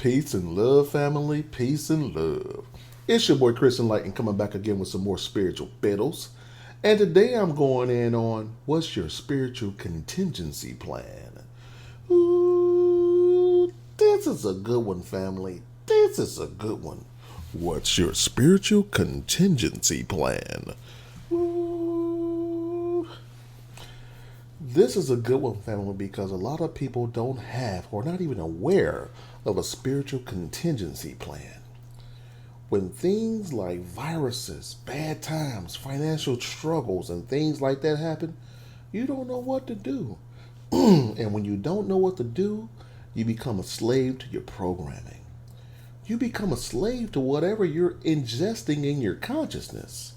Peace and love, family. Peace and love. It's your boy Chris Enlightened coming back again with some more spiritual fiddles. And today I'm going in on what's your spiritual contingency plan? Ooh, this is a good one, family. This is a good one. What's your spiritual contingency plan? Ooh. This is a good one, family, because a lot of people don't have or not even aware of a spiritual contingency plan. When things like viruses, bad times, financial struggles, and things like that happen, you don't know what to do. And when you don't know what to do, you become a slave to your programming. You become a slave to whatever you're ingesting in your consciousness.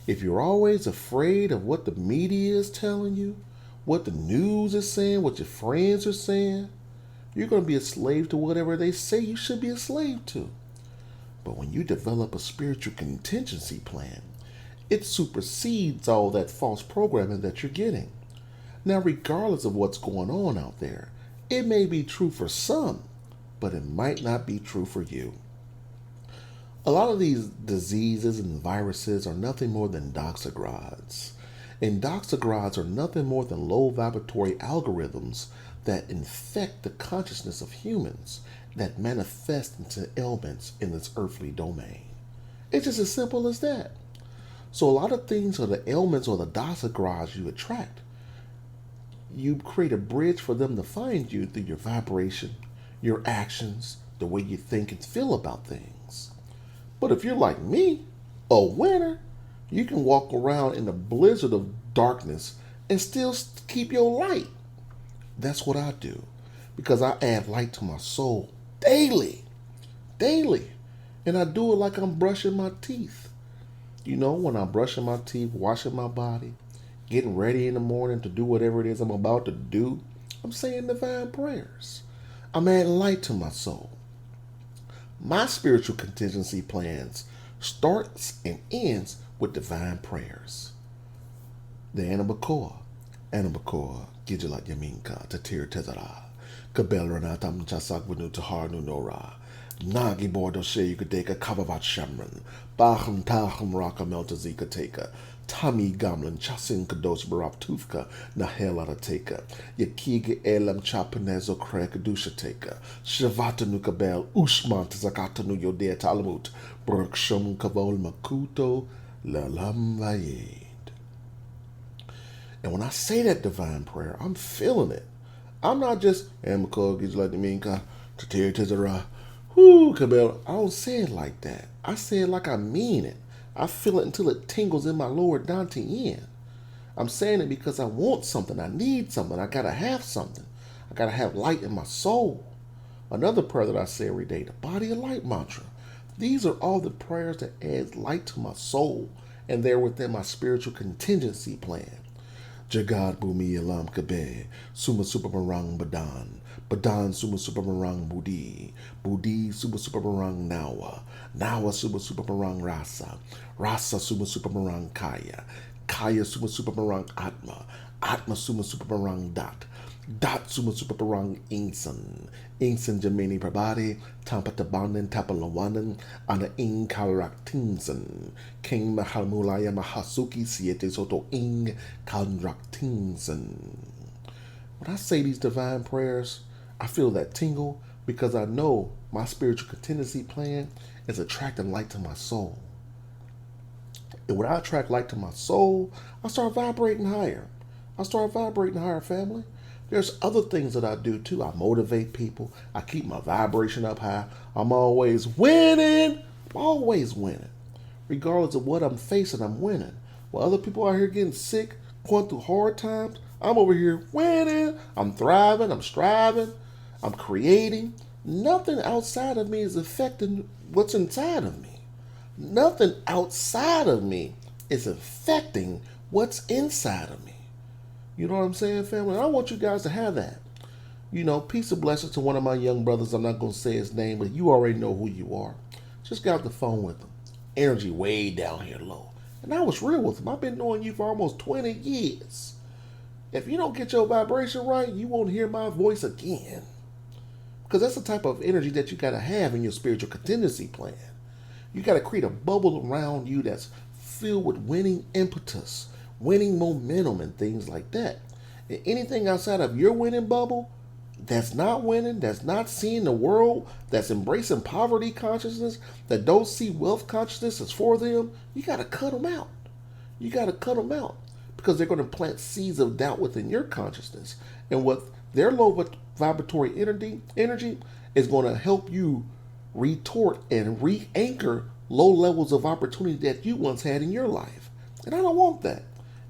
If you're always afraid of what the media is telling you, what the news is saying, what your friends are saying, you're going to be a slave to whatever they say you should be a slave to. But when you develop a spiritual contingency plan, it supersedes all that false programming that you're getting. Now, regardless of what's going on out there, it may be true for some, but it might not be true for you. A lot of these diseases and viruses are nothing more than doxagrods. And doxagrods are nothing more than low vibratory algorithms that infect the consciousness of humans that manifest into ailments in this earthly domain. It's just as simple as that. So a lot of things are the ailments or the doxagrods you attract. You create a bridge for them to find you through your vibration, your actions, the way you think and feel about things. But if you're like me, a winner, you can walk around in a blizzard of darkness and still keep your light. That's what I do, because I add light to my soul daily. And I do it like I'm brushing my teeth. You know, when I'm brushing my teeth, washing my body, getting ready in the morning to do whatever it is I'm about to do, I'm saying divine prayers. I'm adding light to my soul. My spiritual contingency plans starts and ends with divine prayers. The Anabacoa, Gijilat Yaminka, Tatir Tezara, Kabel Ranatam Chasak Venu Tahar Nunora, Nagi Bordo She Yukadeka Kabavat Shamran, Bacham Taham Raka Meltazika Teka, Tami Gamlin, Chasin Kados Barap Tufka, Nahel Arateka, Yakiga Elam Chapanezo Krek Dushateka, Shavata Nukabel, Ushman Tazakata Nu Yodea Talamut, Burkshum Kavol Makuto, Lalam Vayed. And when I say that divine prayer, I'm feeling it. I'm not just Amako Gizladiminka, Tatir Tizara, Kabel. I don't say it like that. I say it like I mean it. I feel it until it tingles in my lower dantian. I'm saying it because I want something. I need something. I gotta have something. I gotta have light in my soul. Another prayer that I say every day, the body of light mantra. These are all the prayers that add light to my soul, and they're within my spiritual contingency plan. Jagad Bumi Alam Kabe, Suma Supermarang Badan, Badan Suma Supermarang Budi, Budi Suma Supermarang Nawa, Nawa Suma Supermarang Rasa, Rasa Suma Supermarang Kaya, Kaya Suma Supermarang Atma, Atma Suma Supermarang Dat, Dat Suma Supermarang Ingsan, Ingsan Jamini Prabadi, Tampatabanan Tapalawanan, Ana Ing Kalrak Tingsan, King Mahalmulaya Mahasuki Siete Soto Ing Kalrak Tingsan. When I say these divine prayers, I feel that tingle because I know my spiritual contingency plan is attracting light to my soul. And when I attract light to my soul, I start vibrating higher. Family. There's other things that I do too. I motivate people. I keep my vibration up high. I'm always winning. Regardless of what I'm facing, I'm winning. While other people out here getting sick, going through hard times, I'm over here winning. I'm thriving. I'm striving. I'm creating. Nothing outside of me is affecting what's inside of me. Nothing outside of me is affecting what's inside of me. You know what I'm saying, family? I want you guys to have that. You know, peace and blessings to one of my young brothers. I'm not going to say his name, but you already know who you are. Just got off the phone with him. Energy way down here low. And I was real with him. I've been knowing you for almost 20 years. If you don't get your vibration right, you won't hear my voice again. Because that's the type of energy that you got to have in your spiritual contingency plan. You got to create a bubble around you that's filled with winning impetus, winning momentum, and things like that. And anything outside of your winning bubble that's not winning, that's not seeing the world, that's embracing poverty consciousness, that don't see wealth consciousness as for them, you got to cut them out. You got to cut them out because they're going to plant seeds of doubt within your consciousness. And what their low vibratory energy is going to help you retort and re-anchor low levels of opportunity that you once had in your life. And I don't want that.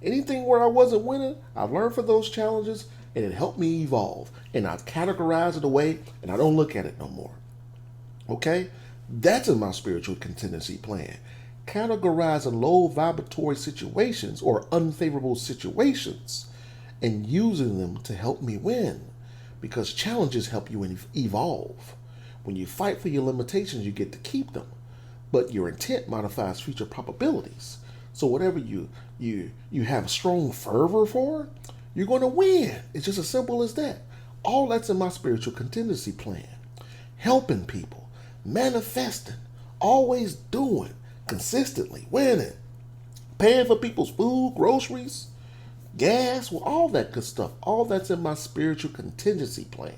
Anything where I wasn't winning, I've learned from those challenges and it helped me evolve. And I've categorized it away and I don't look at it no more. Okay? That's in my spiritual contingency plan. Categorizing low vibratory situations or unfavorable situations and using them to help me win. Because challenges help you evolve. When you fight for your limitations, you get to keep them. But your intent modifies future probabilities. So whatever you have strong fervor for, you're going to win. It's just as simple as that. All that's in my spiritual contingency plan. Helping people, manifesting, always doing, consistently winning, paying for people's food, groceries, gas, well, all that good stuff. All that's in my spiritual contingency plan.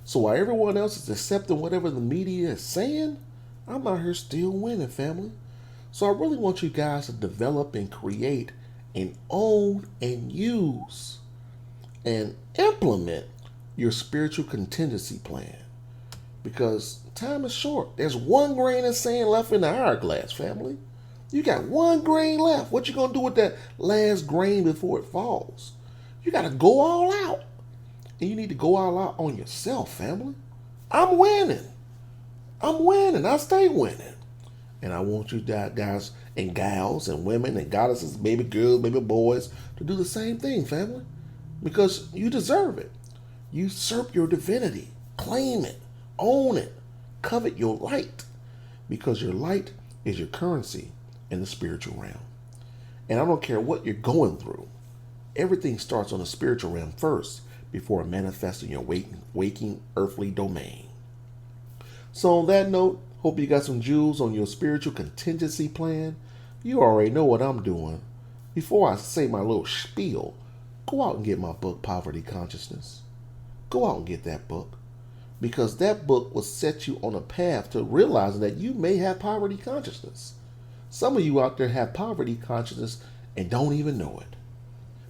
So while everyone else is accepting whatever the media is saying, I'm out here still winning, family. So I really want you guys to develop and create and own and use and implement your spiritual contingency plan. Because time is short. There's one grain of sand left in the hourglass, family. You got one grain left. What you going to do with that last grain before it falls? You got to go all out. And you need to go all out on yourself, family. I'm winning. I'm winning. I stay winning. And I want you guys and gals and women and goddesses, baby girls, baby boys, to do the same thing, family. Because you deserve it. Usurp your divinity. Claim it. Own it. Covet your light. Because your light is your currency in the spiritual realm. And I don't care what you're going through. Everything starts on the spiritual realm first before manifesting your waking earthly domain. So on that note, hope you got some jewels on your spiritual contingency plan. You already know what I'm doing. Before I say my little spiel, go out and get my book, Poverty Consciousness. Go out and get that book. Because that book will set you on a path to realizing that you may have poverty consciousness. Some of you out there have poverty consciousness and don't even know it.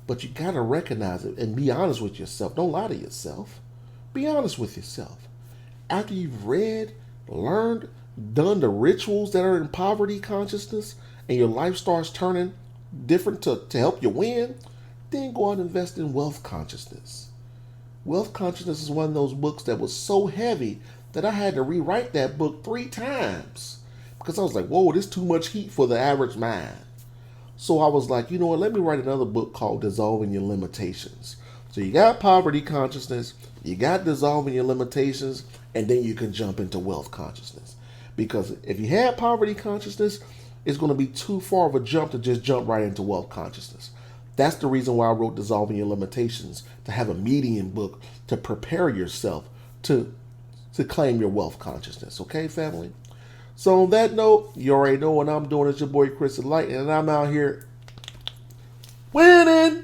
But you got to recognize it and be honest with yourself. Don't lie to yourself. Be honest with yourself. After you've read, learned, done the rituals that are in poverty consciousness, and your life starts turning different to help you win, then go out and invest in wealth consciousness. Wealth consciousness is one of those books that was so heavy that I had to rewrite that book 3 times. Because I was like, whoa, this is too much heat for the average mind. So I was like, you know what, let me write another book called Dissolving Your Limitations. So you got poverty consciousness, you got dissolving your limitations, and then you can jump into wealth consciousness. Because if you have poverty consciousness, it's going to be too far of a jump to just jump right into wealth consciousness. That's the reason why I wrote Dissolving Your Limitations, to have a medium book to prepare yourself to claim your wealth consciousness. Okay, family? So on that note, you already know what I'm doing. It's your boy Chris Enlightened, and I'm out here winning.